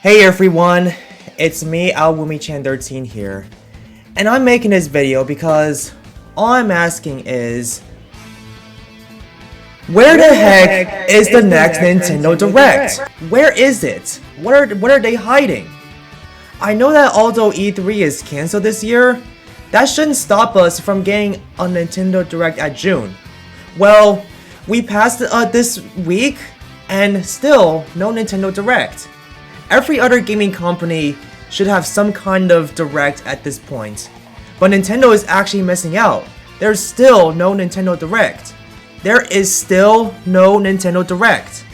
Hey everyone, it's me, AlWumi-chan13 here, and I'm making this video because all I'm asking is, where the heck is the next Nintendo Direct? Where is it? What are they hiding? I know that although E3 is cancelled this year, that shouldn't stop us from getting a Nintendo Direct at June. Well, we passed this week, and still no Nintendo Direct. Every other gaming company should have some kind of Direct at this point. But Nintendo is actually missing out. There's still no Nintendo Direct. There is still no Nintendo Direct.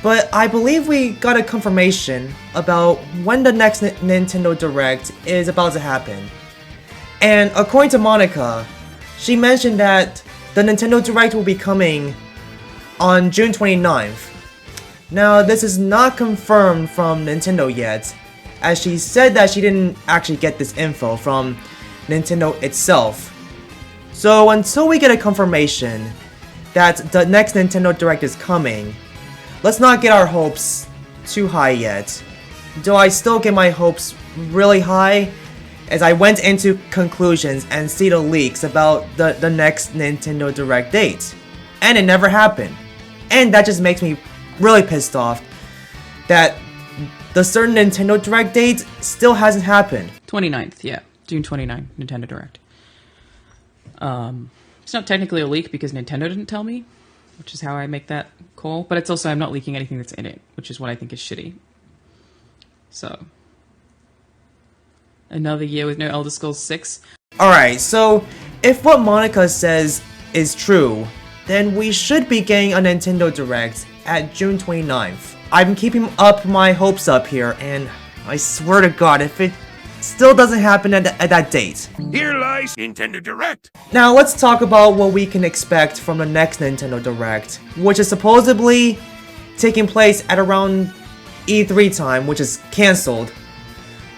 But I believe we got a confirmation about when the next Nintendo Direct is about to happen. And according to Monica, she mentioned that the Nintendo Direct will be coming on June 29th. Now, this is not confirmed from Nintendo yet, as she said that she didn't actually get this info from Nintendo itself. So until we get a confirmation that the next Nintendo Direct is coming, let's not get our hopes too high yet. Though I still get my hopes really high as I went into conclusions and see the leaks about the next Nintendo Direct date. And it never happened. And that just makes me really pissed off that the certain Nintendo Direct date still hasn't happened. 29th, yeah. June 29th, Nintendo Direct. It's not technically a leak because Nintendo didn't tell me, which is how I make that call, but it's also I'm not leaking anything that's in it, which is what I think is shitty. So, another year with no Elder Scrolls 6. Alright, so if what Monica says is true, then we should be getting a Nintendo Direct at June 29th. I'm keeping up my hopes up here, and I swear to God, if it still doesn't happen at that date. Here lies Nintendo Direct. Now let's talk about what we can expect from the next Nintendo Direct, which is supposedly taking place at around E3 time, which is cancelled.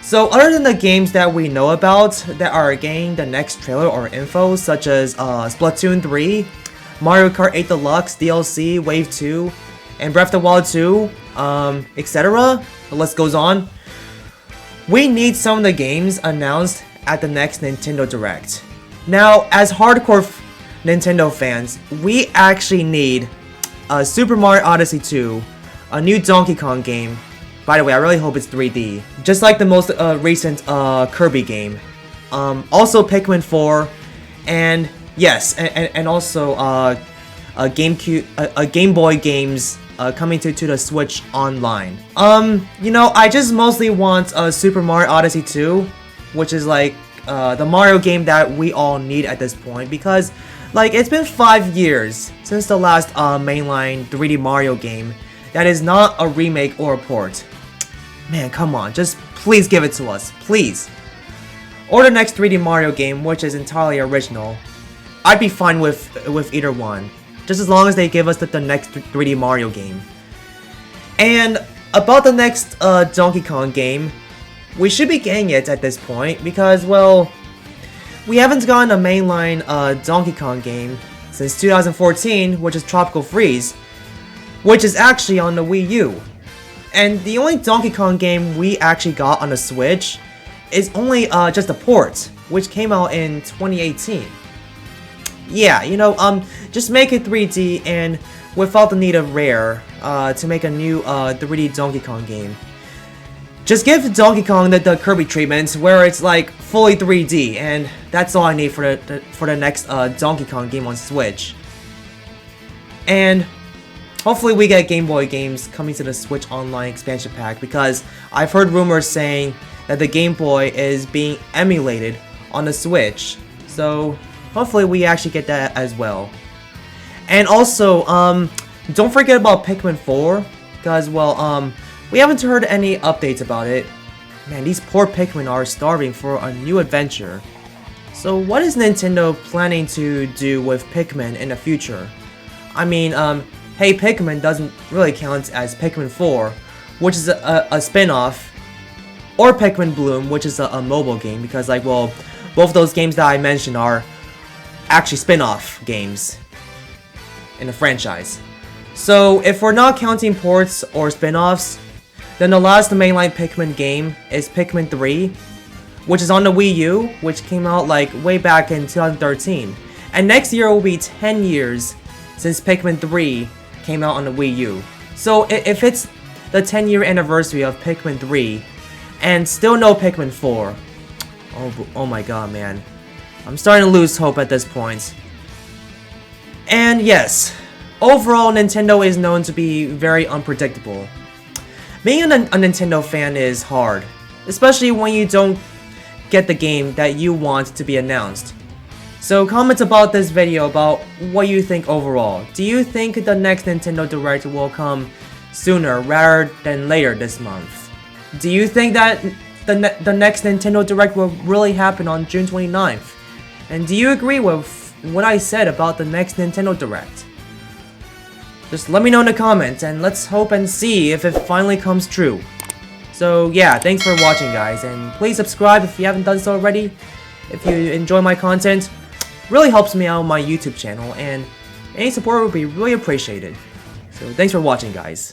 So other than the games that we know about that are getting the next trailer or info, such as Splatoon 3, Mario Kart 8 Deluxe, DLC, Wave 2, and Breath of the Wild 2, etc. The list goes on. We need some of the games announced at the next Nintendo Direct. Now, as hardcore Nintendo fans, we actually need Super Mario Odyssey 2, a new Donkey Kong game. By the way, I really hope it's 3D, just like the most recent Kirby game. Also Pikmin 4, and yes, and also a Game Boy games coming to the Switch Online. You know, I just mostly want Super Mario Odyssey 2, which is like the Mario game that we all need at this point, because like it's been 5 years since the last mainline 3D Mario game that is not a remake or a port. Man, come on, just please give it to us, please. Or the next 3D Mario game, which is entirely original. I'd be fine with either one, just as long as they give us the next 3D Mario game. And about the next Donkey Kong game, we should be getting it at this point because, well, we haven't gotten a mainline Donkey Kong game since 2014, which is Tropical Freeze, which is actually on the Wii U. And the only Donkey Kong game we actually got on the Switch is only just a port, which came out in 2018. Yeah, you know, just make it 3D and without the need of Rare to make a new 3D Donkey Kong game. Just give Donkey Kong the Kirby treatment where it's like fully 3D, and that's all I need for the next Donkey Kong game on Switch. And hopefully we get Game Boy games coming to the Switch Online expansion pack, because I've heard rumors saying that the Game Boy is being emulated on the Switch. So hopefully we actually get that as well. And also, don't forget about Pikmin 4, because, well, we haven't heard any updates about it. Man, these poor Pikmin are starving for a new adventure. So what is Nintendo planning to do with Pikmin in the future? I mean, Hey Pikmin doesn't really count as Pikmin 4, which is a spin-off, or Pikmin Bloom, which is a mobile game, because, like, well, both those games that I mentioned are actually spin-off games in the franchise. So if we're not counting ports or spin-offs, Then the last mainline Pikmin game is Pikmin 3, which is on the Wii U, which came out like way back in 2013. And next year will be 10 years since Pikmin 3 came out on the Wii U. So if it's the 10-year anniversary of Pikmin 3 and still no Pikmin 4, oh my god, man. I'm starting to lose hope at this point. And yes, overall Nintendo is known to be very unpredictable. Being a Nintendo fan is hard, especially when you don't get the game that you want to be announced. So comment about this video about what you think overall. Do you think the next Nintendo Direct will come sooner rather than later this month? Do you think that the next Nintendo Direct will really happen on June 29th? And do you agree with what I said about the next Nintendo Direct? Just let me know in the comments and let's hope and see if it finally comes true. So yeah, thanks for watching guys, and please subscribe if you haven't done so already. If you enjoy my content, really helps me out on my YouTube channel, and any support would be really appreciated. So thanks for watching guys.